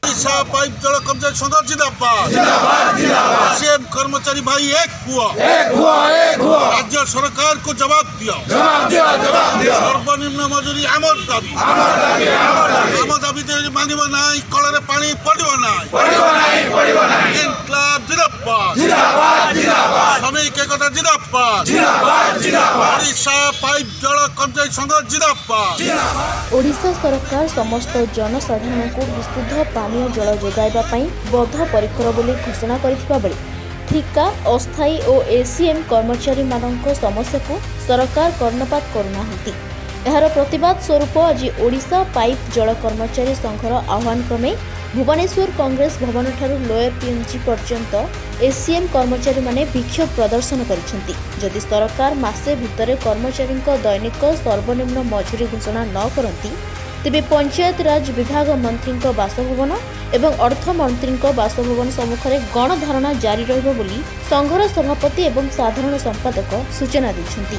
Pipe जल कब्जा संघ जिंदाबाद सीएम कर्मचारी भाई एक हुआ राज्य सरकार को जवाब दिया सर्वनिम्न मजूरी आमर दाबी आम दाबी मानव ना कल पानी पड़ो ना इनकलाब जिंदाबाद श्रमिक एकता जिंदाबाद ओडिशा पाइप जल कब्जा संघ जिंदाबाद। ओडिशा सरकार समस्त जनसाधारण को विशुद्ध पानीय जल जोगाइबा पई बद्धपरिकर बोली घोषणा करथिबा बेले ठिका अस्थायी और एसीएम कर्मचारी मानक समस्या को सरकार कर्णपात करुनाहांती। एहार प्रतिवाद स्वरूप आज ओडिशा पाइप जल कर्मचारी संघर आह्वान क्रमे भुवनेश्वर कांग्रेस भवन ठारू लोयर पीएमजी पर्यंत एसीएम कर्मचारी माने विक्षोभ प्रदर्शन करिसेंती। जदि सरकार मासे भितरे कर्मचारी दैनिक सर्वनिम्न मजूरी घोषणा न करती तेबे पंचायत राज विभाग मंत्री बासभवन एवं अर्थमंत्री बासभवन सम्मुखें गणधारणा जारी रहिबो बोली संघर सभापति एवं साधारण संपादक सूचना दैछंती।